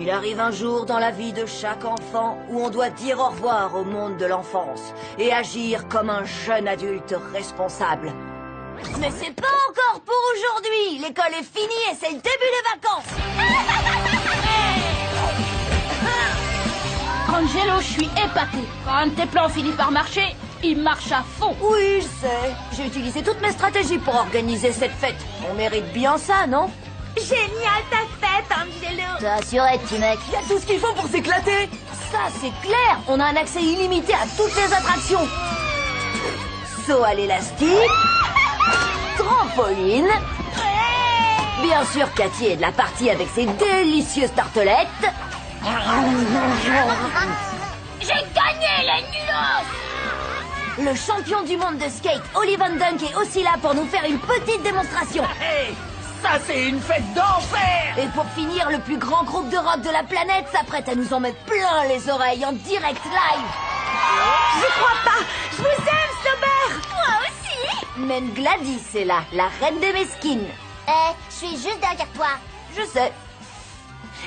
Il arrive un jour dans la vie de chaque enfant où on doit dire au revoir au monde de l'enfance et agir comme un jeune adulte responsable. Mais c'est pas encore pour aujourd'hui. L'école est finie et c'est le début des vacances. Angelo, je suis épaté. Quand un de tes plans finit par marcher, il marche à fond. Oui, je sais. J'ai utilisé toutes mes stratégies pour organiser cette fête. On mérite bien ça, non? Génial ta fête, Angelo. T'as assuré, petit mec. Il y a tout ce qu'il faut pour s'éclater. Ça, c'est clair. On a un accès illimité à toutes les attractions. Saut à l'élastique. Trampoline. Bien sûr, Cathy est de la partie avec ses délicieuses tartelettes. J'ai gagné les nulos. Le champion du monde de skate, Oli Van Dunk, est aussi là pour nous faire une petite démonstration. Hey, ça c'est une fête d'enfer! Et pour finir, le plus grand groupe de rock de la planète s'apprête à nous en mettre plein les oreilles en direct live. J'y crois pas. Je vous aime, Sauber. Moi aussi. Même Gladys est là, la reine des mesquines. Je suis juste derrière toi. Je sais.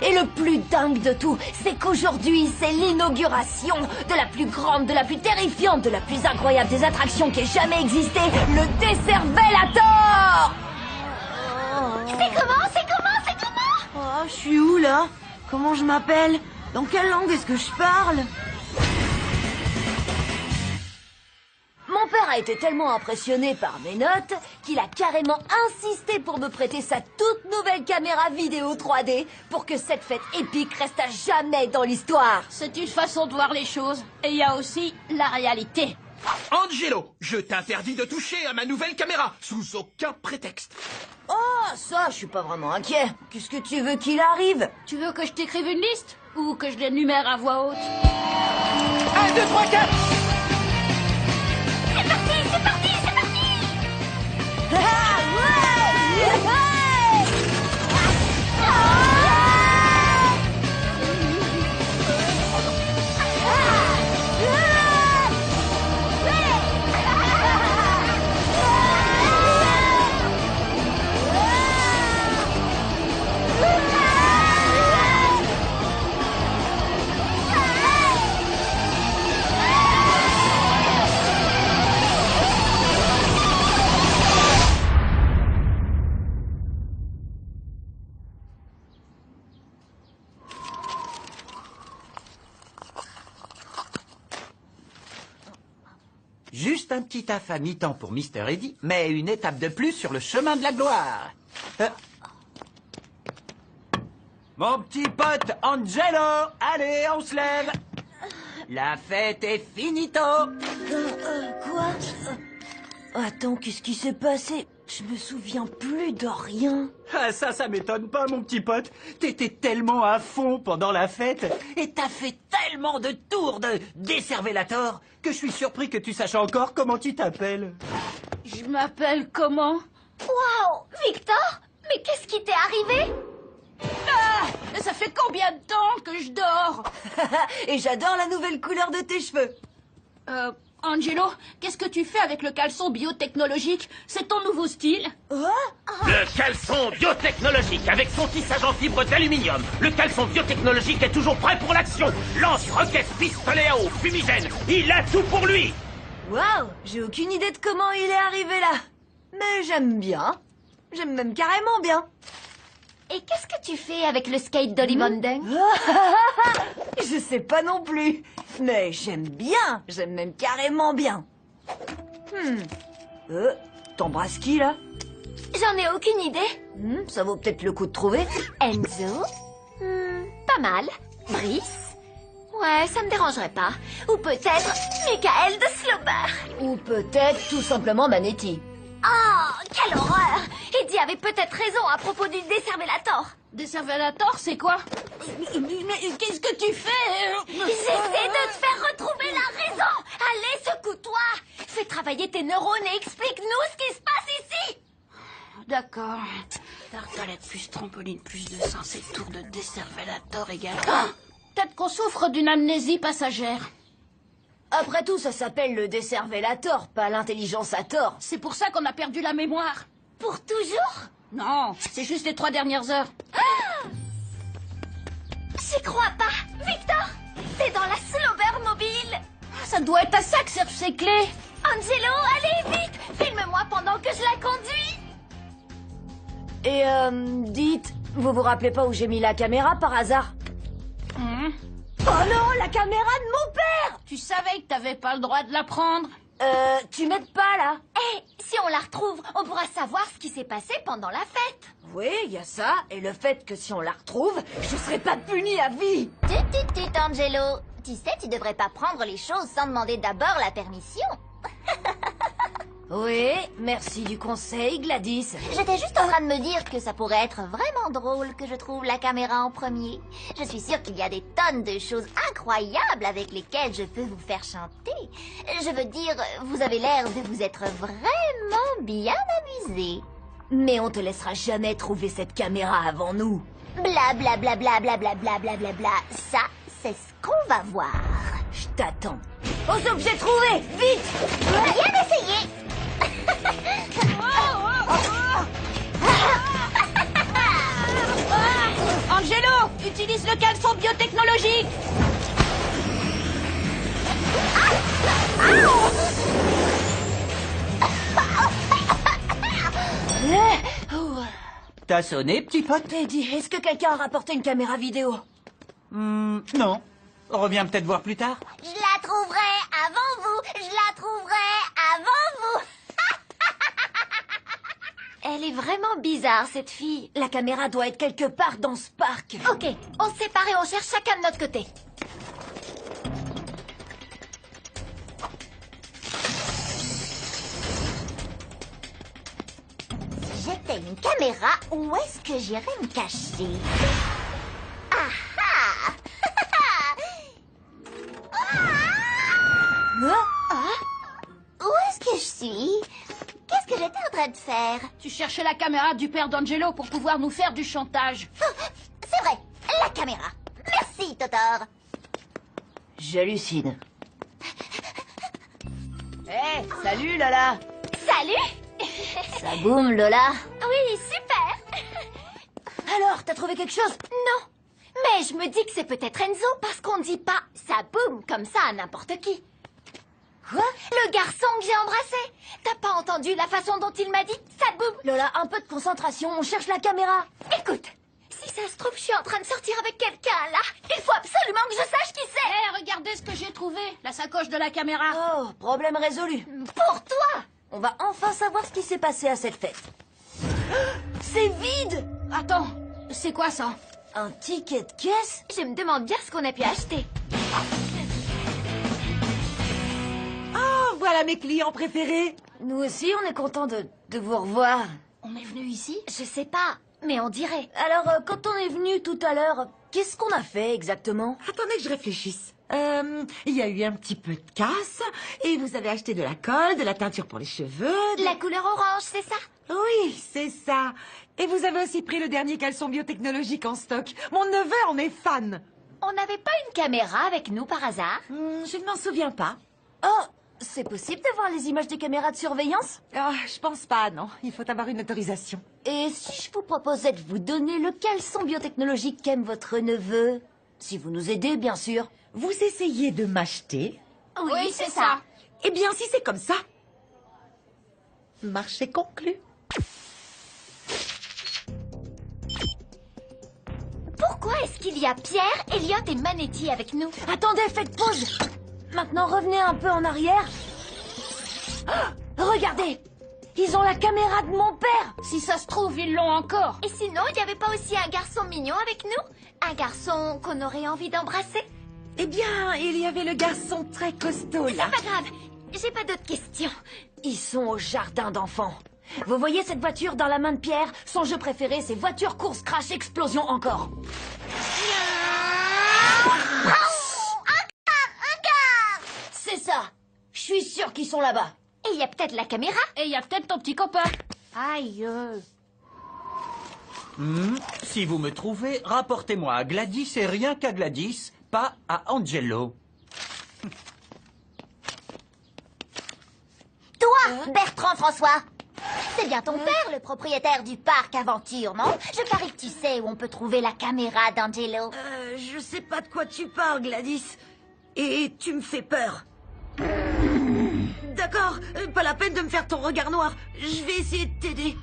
Et le plus dingue de tout, c'est qu'aujourd'hui, c'est l'inauguration de la plus grande, de la plus terrifiante, de la plus incroyable des attractions qui ait jamais existé, le Décervelator! C'est comment Oh, je suis où, là? Comment je m'appelle? Dans quelle langue est-ce que je parle? Mon père a été tellement impressionné par mes notes qu'il a carrément insisté pour me prêter sa toute nouvelle caméra vidéo 3D pour que cette fête épique reste à jamais dans l'histoire. C'est une façon de voir les choses. Et il y a aussi la réalité. Angelo, je t'interdis de toucher à ma nouvelle caméra, sous aucun prétexte. Oh, ça, je suis pas vraiment inquiet. Qu'est-ce que tu veux qu'il arrive? Tu veux que je t'écrive une liste? Ou que je l'énumère à voix haute? 1, 2, 3, 4! C'est parti. Juste un petit taf à mi-temps pour Mr. Eddy, mais une étape de plus sur le chemin de la gloire. Mon petit pote Angelo, allez, on se lève. La fête est finito. Quoi? Attends, qu'est-ce qui s'est passé? Je me souviens plus de rien. Ah, ça m'étonne pas, mon petit pote. T'étais tellement à fond pendant la fête et t'as fait tellement de tours de Décervelator que je suis surpris que tu saches encore comment tu t'appelles. Je m'appelle comment? Waouh, Victor. Mais qu'est-ce qui t'est arrivé? Ah! Ça fait combien de temps que je dors? Et j'adore la nouvelle couleur de tes cheveux. Angelo, qu'est-ce que tu fais avec le caleçon biotechnologique? C'est ton nouveau style? Le caleçon biotechnologique avec son tissage en fibre d'aluminium. Le caleçon biotechnologique est toujours prêt pour l'action. Lance, roquette, pistolet à eau, fumigène. Il a tout pour lui. Waouh, j'ai aucune idée de comment il est arrivé là. Mais j'aime bien. J'aime même carrément bien. Et qu'est-ce que tu fais avec le skate d'Oli Van Dunk? Je sais pas non plus. Mais j'aime bien. J'aime même carrément bien. T'embrasses qui là? J'en ai aucune idée. Ça vaut peut-être le coup de trouver. Enzo? Pas mal. Brice? Ouais, ça me dérangerait pas. Ou peut-être Michael de Slober. Ou peut-être tout simplement Manetti. Oh, quelle horreur! Eddie avait peut-être raison à propos du Décervelator. Décervelator, c'est quoi? Mais qu'est-ce que tu fais? J'essaie de te faire retrouver la raison. Allez, secoue-toi. Fais travailler tes neurones et explique-nous ce qui se passe ici. D'accord. Tartelette plus trampoline plus 200, c'est tour de Décervelator égale... Peut-être qu'on souffre d'une amnésie passagère. Après tout, ça s'appelle le Décervelator, pas l'intelligence à tort. C'est pour ça qu'on a perdu la mémoire. Pour toujours? Non, c'est juste les 3 dernières heures. J'y crois pas. Victor, t'es dans la Slobber mobile. Ça doit être à ça que servent ces clés. Angelo, allez vite. Filme-moi pendant que je la conduis. Et dites, vous vous rappelez pas où j'ai mis la caméra par hasard? Oh non, la caméra de mon père! Tu savais que t'avais pas le droit de la prendre. Tu m'aides pas là? Si on la retrouve, on pourra savoir ce qui s'est passé pendant la fête. Oui, il y a ça, et le fait que si on la retrouve, je serai pas puni à vie! Tut, Angelo. Tu sais, tu devrais pas prendre les choses sans demander d'abord la permission. Oui, merci du conseil, Gladys. J'étais juste en train de me dire que ça pourrait être vraiment drôle que je trouve la caméra en premier. Je suis sûre qu'il y a des tonnes de choses incroyables avec lesquelles je peux vous faire chanter. Je veux dire, vous avez l'air de vous être vraiment bien amusé. Mais on te laissera jamais trouver cette caméra avant nous. Bla bla bla bla bla bla bla bla bla bla. Ça, c'est ce qu'on va voir. Je t'attends. Aux objets trouvés, vite! Bien essayé. Angelo, utilise le caleçon biotechnologique. T'as sonné, petit pote? Eddie, est-ce que quelqu'un a rapporté une caméra vidéo? Non. Reviens peut-être voir plus tard. Je la trouverai avant vous. Je la trouverai avant vous. Elle est vraiment bizarre, cette fille. La caméra doit être quelque part dans ce parc. Ok, on se sépare et on cherche chacun de notre côté. Si j'étais une caméra, où est-ce que j'irais me cacher? Ah ah! Où est-ce que je suis? Qu'est-ce que j'étais en train de faire? Tu cherchais la caméra du père d'Angelo pour pouvoir nous faire du chantage. C'est vrai, la caméra. Merci, Totor. J'hallucine. Hé, salut Lola. Salut. Ça boum, Lola. Oui, super. Alors, t'as trouvé quelque chose? Non, mais je me dis que c'est peut-être Enzo parce qu'on dit pas ça boum comme ça à n'importe qui. Quoi? Le garçon que j'ai embrassé. T'as pas entendu la façon dont il m'a dit ça boum? Lola, un peu de concentration, on cherche la caméra. Écoute, si ça se trouve, je suis en train de sortir avec quelqu'un là. Il faut absolument que je sache qui c'est. Hé, regardez ce que j'ai trouvé. La sacoche de la caméra. Oh, problème résolu. Pour toi. On va enfin savoir ce qui s'est passé à cette fête. C'est vide! Attends, c'est quoi ça? Un ticket de caisse? Je me demande bien ce qu'on a pu acheter. Oh, voilà mes clients préférés. Nous aussi, on est content de vous revoir. On est venu ici? Je sais pas, mais on dirait. Alors, quand on est venu tout à l'heure, qu'est-ce qu'on a fait exactement? Attendez que je réfléchisse. Il y a eu un petit peu de casse et vous avez acheté de la colle, de la teinture pour les cheveux. La couleur orange, c'est ça? Oui, c'est ça. Et vous avez aussi pris le dernier caleçon biotechnologique en stock. Mon neveu en est fan. On n'avait pas une caméra avec nous par hasard? Je ne m'en souviens pas. Oh, c'est possible d'avoir les images des caméras de surveillance? Ah, je pense pas, non. Il faut avoir une autorisation. Et si je vous proposais de vous donner le caleçon biotechnologique qu'aime votre neveu? Si vous nous aidez, bien sûr. Vous essayez de m'acheter? Oui, c'est ça. Eh bien, si c'est comme ça, marché conclu. Pourquoi est-ce qu'il y a Pierre, Elliot et Manetti avec nous? Attendez, faites pause. Maintenant, revenez un peu en arrière. Ah, regardez, ils ont la caméra de mon père. Si ça se trouve, ils l'ont encore. Et sinon, il n'y avait pas aussi un garçon mignon avec nous? Un garçon qu'on aurait envie d'embrasser? Eh bien, il y avait le garçon très costaud là. Pas grave, j'ai pas d'autres questions. Ils sont au jardin d'enfants. Vous voyez cette voiture dans la main de Pierre? Son jeu préféré, c'est voiture, course, crash, explosion encore. C'est ça. Je suis sûre qu'ils sont là-bas. Et il y a peut-être la caméra? Et il y a peut-être ton petit copain. Aïe. Si vous me trouvez, rapportez-moi à Gladys et rien qu'à Gladys, pas à Angelo. Toi, Bertrand François. C'est C'est bien ton père, le propriétaire du parc Aventure, non? Je parie que tu sais où on peut trouver la caméra d'Angelo. Je sais pas de quoi tu parles, Gladys. Et tu me fais peur. D'accord, pas la peine de me faire ton regard noir. Je vais essayer de t'aider.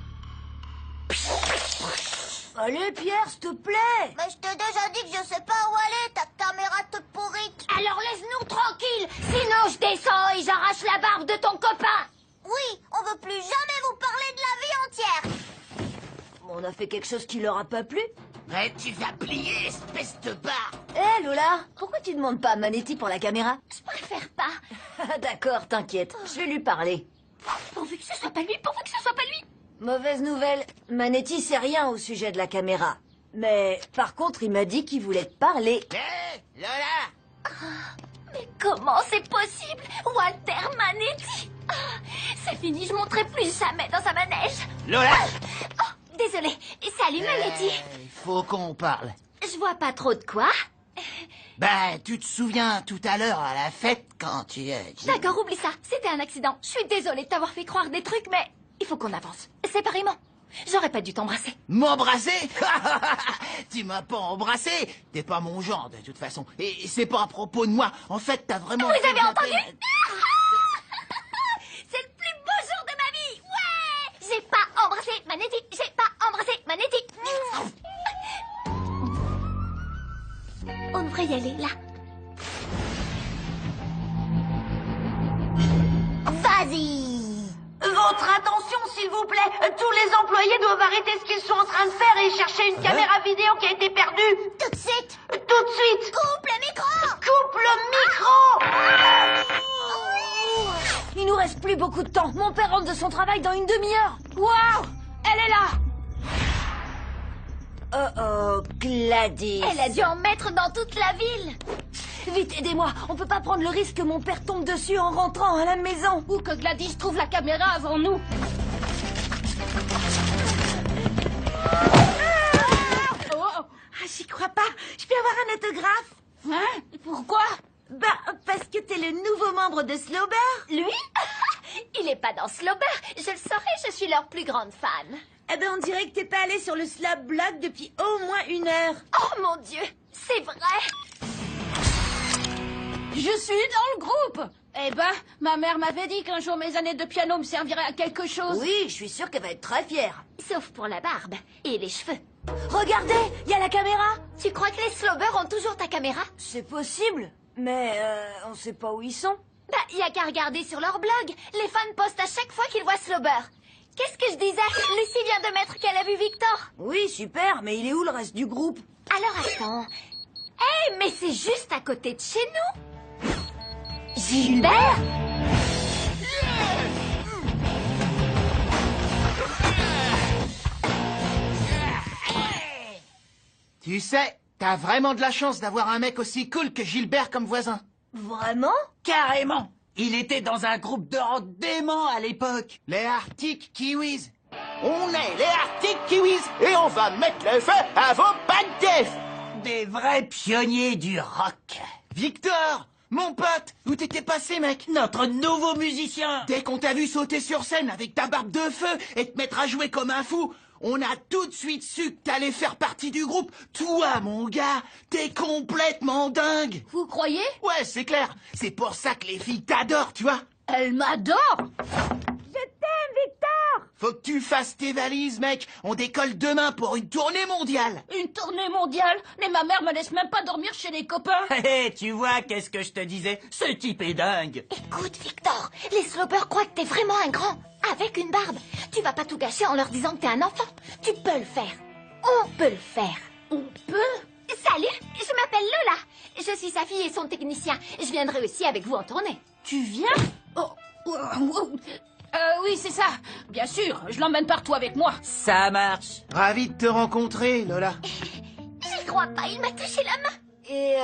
Allez, Pierre, s'il te plaît. Mais je t'ai déjà dit que je sais pas où aller, ta caméra toute pourrite. Alors laisse-nous tranquille, sinon je descends et j'arrache la barbe de ton copain. Oui, on veut plus jamais vous parler de la vie entière. On a fait quelque chose qui leur a pas plu. Mais tu vas plier, espèce de barre. Hé, Lola, pourquoi tu demandes pas à Manetti pour la caméra? Je préfère pas. D'accord, t'inquiète, je vais lui parler. Pourvu que ce soit pas lui, pourvu que ce soit pas lui. Mauvaise nouvelle, Manetti sait rien au sujet de la caméra. Mais par contre, il m'a dit qu'il voulait te parler. Hé, Lola. Mais comment c'est possible? Walter Manetti. C'est fini, je monterai plus jamais dans un manège. Lola. Désolée. Salut Manetti. Il faut qu'on parle. Je vois pas trop de quoi. Ben, tu te souviens tout à l'heure à la fête quand tu... D'accord, oublie ça. C'était un accident. Je suis désolée de t'avoir fait croire des trucs, mais il faut qu'on avance. Séparément. J'aurais pas dû t'embrasser. M'embrasser? Tu m'as pas embrassé. T'es pas mon genre, de toute façon. Et c'est pas à propos de moi. En fait, t'as vraiment... Vous avez entendu? C'est le plus beau jour de ma vie. Ouais. J'ai pas embrassé Manetti. J'ai pas embrassé Manetti. On devrait y aller, là. Vas-y. Votre attention, s'il vous plaît. Tous les employés doivent arrêter ce qu'ils sont en train de faire et chercher une caméra vidéo qui a été perdue. Tout de suite. Tout de suite. Coupe le micro. Coupe le micro. Il nous reste plus beaucoup de temps. Mon père rentre de son travail dans une demi-heure. Waouh. Elle est là. Oh, Gladys. Elle a dû en mettre dans toute la ville. Vite, aidez-moi. On peut pas prendre le risque que mon père tombe dessus en rentrant à la maison. Ou que Gladys trouve la caméra avant nous. Ah, j'y crois pas. Je peux avoir un autographe? Hein? Pourquoi? Bah, parce que t'es le nouveau membre de Slowber. Lui? Il est pas dans Slowber. Je le saurais, je suis leur plus grande fan. Eh ben, on dirait que t'es pas allé sur le Slab Blog depuis au moins 1 heure. Oh mon Dieu, c'est vrai. Je suis dans le groupe. Eh ben, ma mère m'avait dit qu'un jour mes années de piano me serviraient à quelque chose. Oui, je suis sûre qu'elle va être très fière. Sauf pour la barbe et les cheveux. Regardez, il y a la caméra. Tu crois que les Slowbers ont toujours ta caméra? C'est possible, mais on sait pas où ils sont. Bah, y a qu'à regarder sur leur blog. Les fans postent à chaque fois qu'ils voient Slowber. Qu'est-ce que je disais? Lucie vient de mettre qu'elle a vu Victor. Oui, super, mais il est où le reste du groupe? Alors attends. Eh, mais c'est juste à côté de chez nous. Gilbert? Tu sais, t'as vraiment de la chance d'avoir un mec aussi cool que Gilbert comme voisin. Vraiment? Carrément. Il était dans un groupe de rock dément à l'époque. Les Arctic Kiwis. On est les Arctic Kiwis et on va mettre le feu à vos pattes d'œufs. Des vrais pionniers du rock. Victor, mon pote, où t'étais passé, mec? Notre nouveau musicien. Dès qu'on t'a vu sauter sur scène avec ta barbe de feu et te mettre à jouer comme un fou, on a tout de suite su que t'allais faire partie du groupe. Toi, mon gars, t'es complètement dingue. Vous croyez? Ouais, c'est clair. C'est pour ça que les filles t'adorent, tu vois. Elle m'adore. Faut que tu fasses tes valises, mec. On décolle demain pour une tournée mondiale. Une tournée mondiale? Mais ma mère me laisse même pas dormir chez les copains. Hé, tu vois, qu'est-ce que je te disais? Ce type est dingue. Écoute, Victor, les Slowbers croient que t'es vraiment un grand, avec une barbe. Tu vas pas tout gâcher en leur disant que t'es un enfant. Tu peux le faire. On peut le faire. On peut? Salut, je m'appelle Lola. Je suis sa fille et son technicien. Je viendrai aussi avec vous en tournée. Tu viens? Oui, c'est ça. Bien sûr, je l'emmène partout avec moi. Ça marche. Ravi de te rencontrer, Lola. J'y crois pas, il m'a touché la main. Et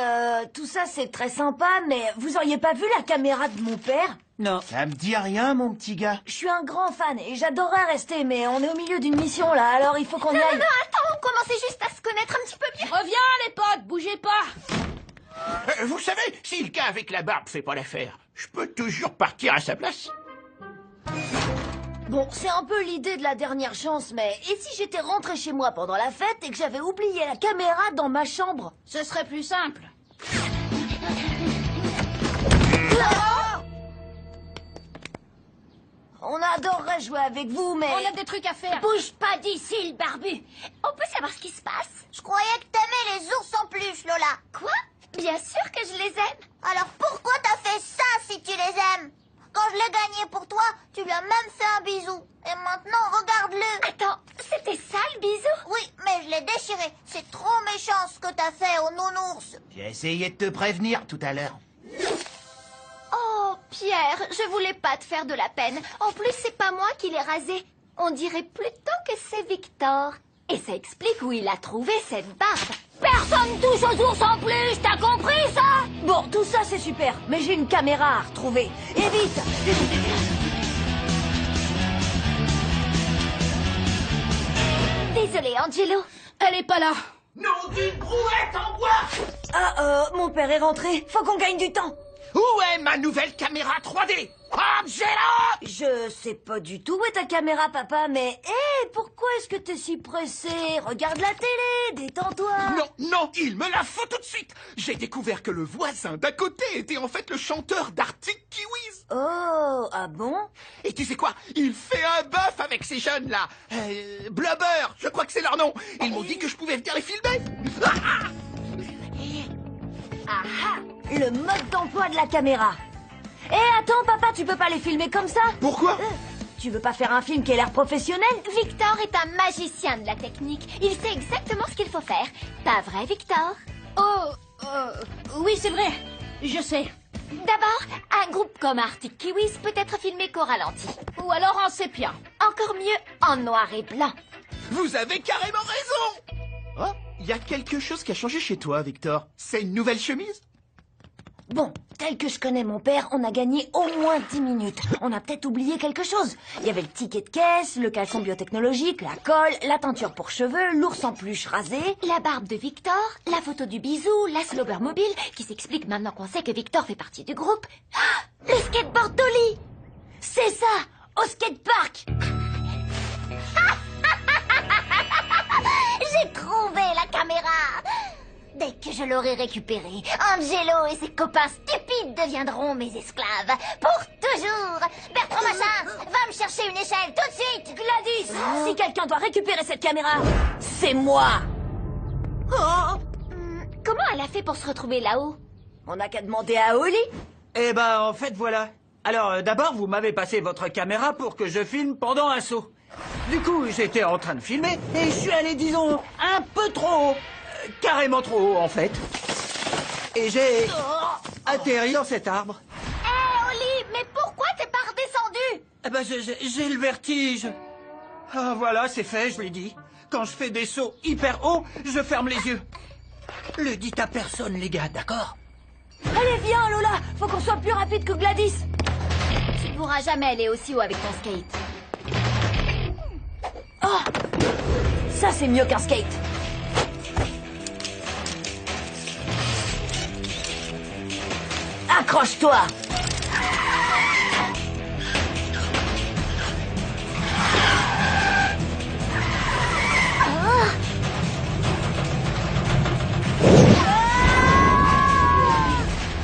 tout ça, c'est très sympa, mais vous auriez pas vu la caméra de mon père? Non. Ça me dit rien, mon petit gars. Je suis un grand fan et j'adorerais rester, mais on est au milieu d'une mission là, alors il faut qu'on y aille. Non, attends, on commençait juste à se connaître un petit peu mieux. Reviens, les potes, bougez pas. Vous savez, si le gars avec la barbe fait pas l'affaire, je peux toujours partir à sa place. Bon, c'est un peu l'idée de la dernière chance, mais et si j'étais rentré chez moi pendant la fête et que j'avais oublié la caméra dans ma chambre? Ce serait plus simple. On adorerait jouer avec vous, mais... On a des trucs à faire. Bouge pas d'ici, le barbu! On peut savoir ce qui se passe? Je croyais que t'aimais les ours en peluche, Lola. Quoi? Bien sûr que je les aime. Alors pourquoi t'as fait ça si tu les aimes? Quand je l'ai gagné pour toi, tu lui as même fait un bisou. Et maintenant, regarde-le. Attends, c'était ça le bisou? Oui, mais je l'ai déchiré. C'est trop méchant ce que t'as fait au nounours. J'ai essayé de te prévenir tout à l'heure. Oh, Pierre, je voulais pas te faire de la peine. En plus, c'est pas moi qui l'ai rasé. On dirait plutôt que c'est Victor. Et ça explique où il a trouvé cette barbe. Personne touche aux ours en plus, t'as compris ça? Bon, tout ça c'est super, mais j'ai une caméra à retrouver. Et vite! Désolé, Angelo. Elle est pas là. Nom d'une brouette en bois! Ah, mon père est rentré, faut qu'on gagne du temps. Où est ma nouvelle caméra 3D? Angela! Je sais pas du tout où est ta caméra, papa, mais... Hé, pourquoi est-ce que t'es si pressé? Regarde la télé, détends-toi. Non, il me la faut tout de suite. J'ai découvert que le voisin d'à côté était en fait le chanteur d'Arctic Kiwis. Oh, ah bon? Et tu sais quoi? Il fait un bœuf avec ces jeunes-là. Blubber, je crois que c'est leur nom. Ils m'ont dit que je pouvais venir les filmer. Ah ah, le mode d'emploi de la caméra. Eh, attends, papa, tu peux pas les filmer comme ça? Pourquoi? Tu veux pas faire un film qui a l'air professionnel? Victor est un magicien de la technique. Il sait exactement ce qu'il faut faire. Pas vrai, Victor? Oui, c'est vrai. Je sais. D'abord, un groupe comme Arctic Kiwis peut être filmé qu'au ralenti. Ou alors en sépia. Encore mieux, en noir et blanc. Vous avez carrément raison. Oh, il y a quelque chose qui a changé chez toi, Victor. C'est une nouvelle chemise? Bon, tel que je connais mon père, on a gagné au moins 10 minutes. On a peut-être oublié quelque chose. Il y avait le ticket de caisse, le caleçon biotechnologique, la colle, la teinture pour cheveux, l'ours en peluche rasé. La barbe de Victor, la photo du bisou, la slobber mobile, qui s'explique maintenant qu'on sait que Victor fait partie du groupe. Ah, le skateboard d'Oli! C'est ça, au skatepark. J'ai trouvé la caméra. Dès que je l'aurai récupérée, Angelo et ses copains stupides deviendront mes esclaves. Pour toujours. Bertrand Machin, va me chercher une échelle tout de suite. Gladys, si quelqu'un doit récupérer cette caméra, c'est moi. Comment elle a fait pour se retrouver là-haut? On n'a qu'à demander à Oli. Eh ben, en fait, voilà. Alors, d'abord, vous m'avez passé votre caméra pour que je filme pendant un saut. Du coup, j'étais en train de filmer et je suis allé, disons, un peu trop haut. Carrément trop haut, en fait. Et j'ai atterri dans cet arbre. Hé, Oli, mais pourquoi t'es pas redescendu? Eh ben, j'ai le vertige. Ah, voilà, c'est fait, je l'ai dit. Quand je fais des sauts hyper hauts, je ferme les yeux. Le dites à personne, les gars, d'accord? Allez, viens, Lola. Faut qu'on soit plus rapide que Gladys. Tu ne pourras jamais aller aussi haut avec ton skate. Oh, ça, c'est mieux qu'un skate. Accroche-toi.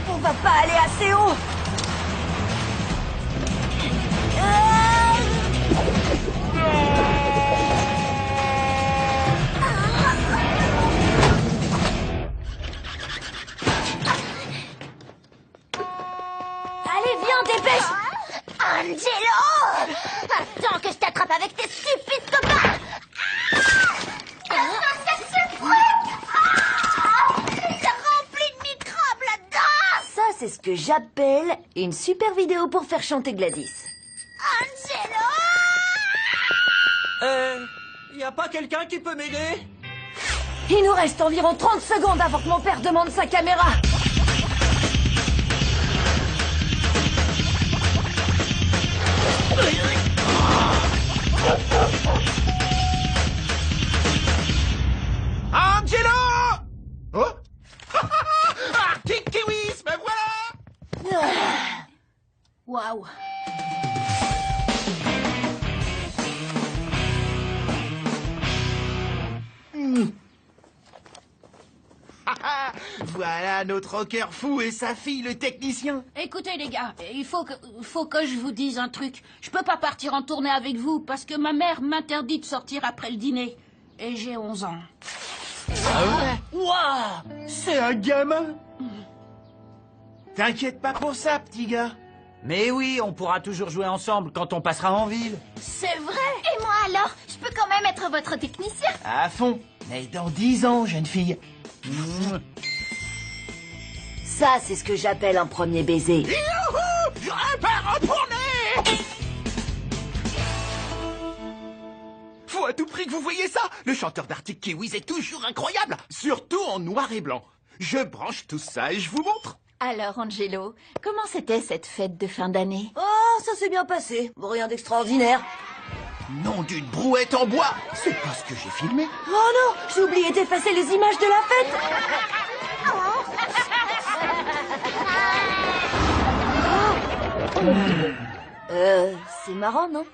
On va pas aller assez haut. Allez, viens, dépêche. Angelo! Attends que je t'attrape avec tes stupides copains! C'est rempli de microbes là-dedans! Ça, c'est ce que j'appelle une super vidéo pour faire chanter Gladys. Angelo! Y a pas quelqu'un qui peut m'aider? Il nous reste environ 30 secondes avant que mon père demande sa caméra. Angelo! Oh? Arctic Kiwis, me voilà! Waouh. Voilà notre rocker fou et sa fille, le technicien. Écoutez les gars, il faut que je vous dise un truc. Je peux pas partir en tournée avec vous parce que ma mère m'interdit de sortir après le dîner. Et j'ai 11 ans. Waouh, c'est un gamin. T'inquiète pas pour ça, petit gars. Mais oui, on pourra toujours jouer ensemble quand on passera en ville. C'est vrai? Et moi alors, je peux quand même être votre technicien. À fond. Mais dans 10 ans, jeune fille. Ça, c'est ce que j'appelle un premier baiser. Youhou! Je repars en tournée! Faut à tout prix que vous voyez ça. Le chanteur d'Arctic Kiwis est toujours incroyable, surtout en noir et blanc. Je branche tout ça et je vous montre. Alors Angelo, comment c'était cette fête de fin d'année? Oh, ça s'est bien passé. Rien d'extraordinaire. Nom d'une brouette en bois. C'est pas ce que j'ai filmé. Oh non, j'ai oublié d'effacer les images de la fête. C'est marrant, non?